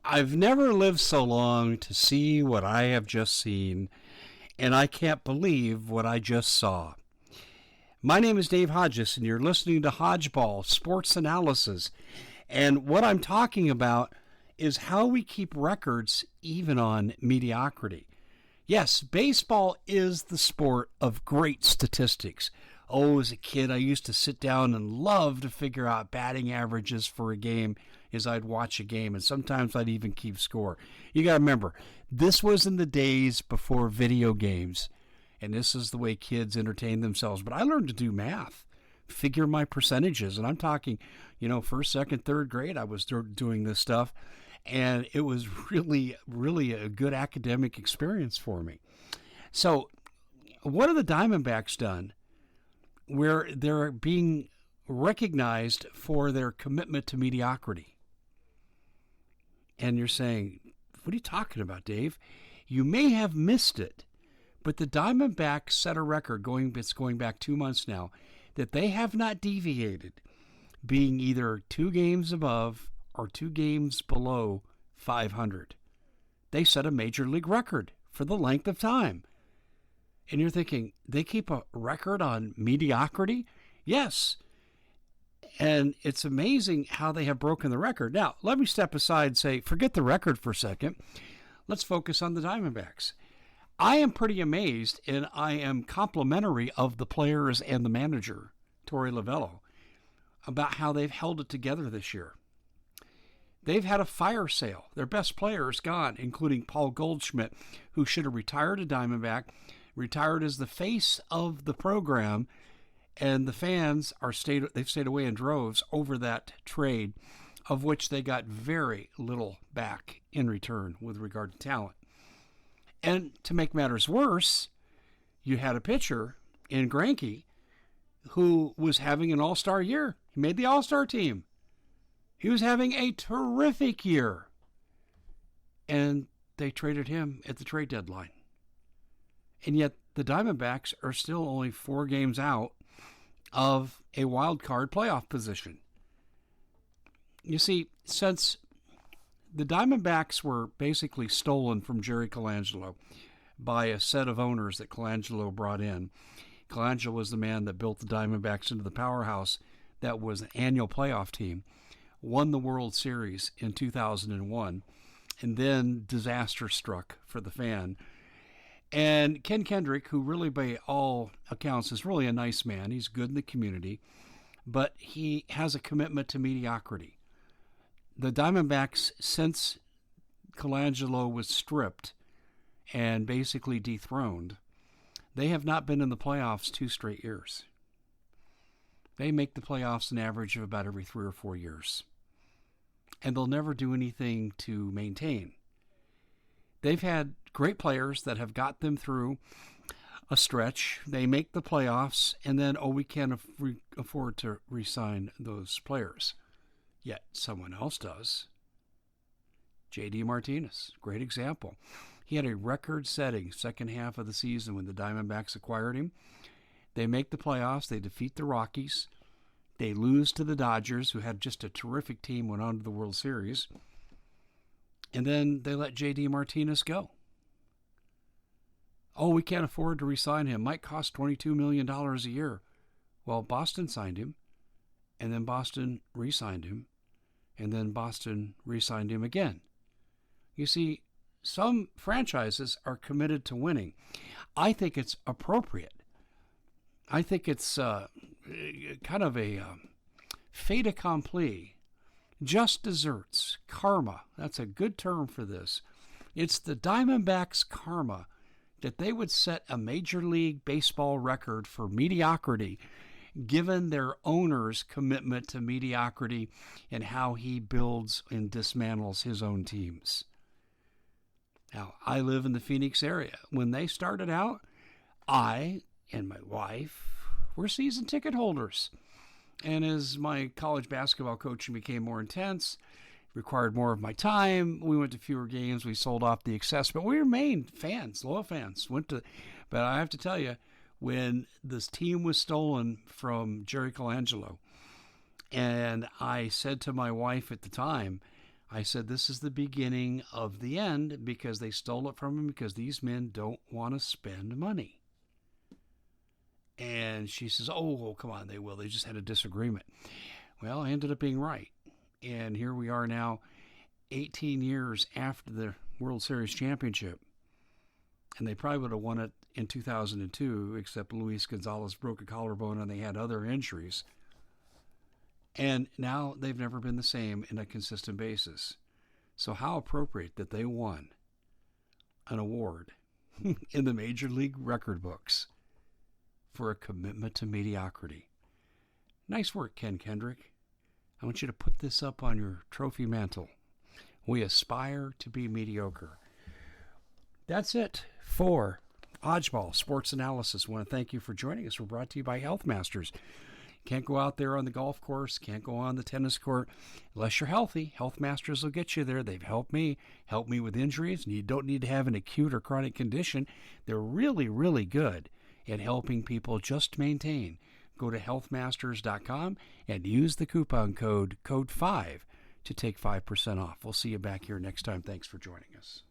I've never lived so long to see what I have just seen, and I can't believe what I just saw. My name is Dave Hodges, and you're listening to Hodgeball Sports Analysis. And what I'm talking about is how we keep records even on mediocrity. Yes, baseball is the sport of great statistics. Oh, as a kid, I used to sit down and love to figure out batting averages for a game as I'd watch a game, and sometimes I'd even keep score. You got to remember, this was in the days before video games, and this is the way kids entertain themselves. But I learned to do math, figure my percentages, and I'm talking, first, second, third grade, I was doing this stuff, and it was really, really a good academic experience for me. So, what have the Diamondbacks done where they're being recognized for their commitment to mediocrity? And you're saying, what are you talking about, Dave? You may have missed it, but the Diamondbacks set a record it's going back 2 months now, that they have not deviated, being either 2 games above or 2 games below 500. They set a major league record for the length of time. And you're thinking, they keep a record on mediocrity? Yes. And it's amazing how they have broken the record. Now, let me step aside and say, forget the record for a second. Let's focus on the Diamondbacks. I am pretty amazed, and I am complimentary of the players and the manager, Torey Lovullo, about how they've held it together this year. They've had a fire sale. Their best player is gone, including Paul Goldschmidt, who should have retired a Diamondback, retired as the face of the program, and the fans they've stayed away in droves over that trade, of which they got very little back in return with regard to talent. And to make matters worse, you had a pitcher in Greinke who was having an all-star year. He made the all-star team. He was having a terrific year. And they traded him at the trade deadline. And yet the Diamondbacks are still only 4 games out of a wild card playoff position. You see, since the Diamondbacks were basically stolen from Jerry Colangelo by a set of owners that Colangelo brought in, Colangelo was the man that built the Diamondbacks into the powerhouse that was an annual playoff team, won the World Series in 2001, and then disaster struck for the fan. And Ken Kendrick, who really by all accounts is really a nice man, he's good in the community, but he has a commitment to mediocrity. The Diamondbacks, since Colangelo was stripped and basically dethroned, they have not been in the playoffs 2 straight years. They make the playoffs an average of about every 3 or 4 years. And they'll never do anything to maintain. They've had great players that have got them through a stretch. They make the playoffs, and then, we can't afford to re-sign those players. Yet someone else does. J.D. Martinez, great example. He had a record-setting second half of the season when the Diamondbacks acquired him. They make the playoffs. They defeat the Rockies. They lose to the Dodgers, who had just a terrific team, went on to the World Series. And then they let J.D. Martinez go. We can't afford to re-sign him. Might cost $22 million a year. Well, Boston signed him, and then Boston re-signed him, and then Boston re-signed him again. You see, some franchises are committed to winning. I think it's appropriate. I think it's kind of a fait accompli. Just desserts, karma. That's a good term for this. It's the Diamondbacks' karma that they would set a Major League Baseball record for mediocrity, given their owner's commitment to mediocrity and how he builds and dismantles his own teams. Now, I live in the Phoenix area. When they started out, I and my wife were season ticket holders. And as my college basketball coaching became more intense, required more of my time, we went to fewer games. We sold off the excess, but we remained fans, loyal fans. But I have to tell you, when this team was stolen from Jerry Colangelo, and I said to my wife at the time, I said, this is the beginning of the end because they stole it from him because these men don't want to spend money. And she says, oh, come on, they will. They just had a disagreement. Well, I ended up being right. And here we are now, 18 years after the World Series championship. And they probably would have won it in 2002, except Luis Gonzalez broke a collarbone and they had other injuries. And now they've never been the same in a consistent basis. So how appropriate that they won an award in the Major League record books for a commitment to mediocrity. Nice work, Ken Kendrick. I want you to put this up on your trophy mantle. We aspire to be mediocre. That's it for Hodgeball Sports Analysis. I want to thank you for joining us. We're brought to you by Healthmasters. Can't go out there on the golf course, can't go on the tennis court unless you're healthy. Healthmasters will get you there. They've helped me with injuries, and you don't need to have an acute or chronic condition. They're really, really good at helping people just maintain. Go to healthmasters.com and use the coupon code 5 to take 5% off. We'll see you back here next time. Thanks for joining us.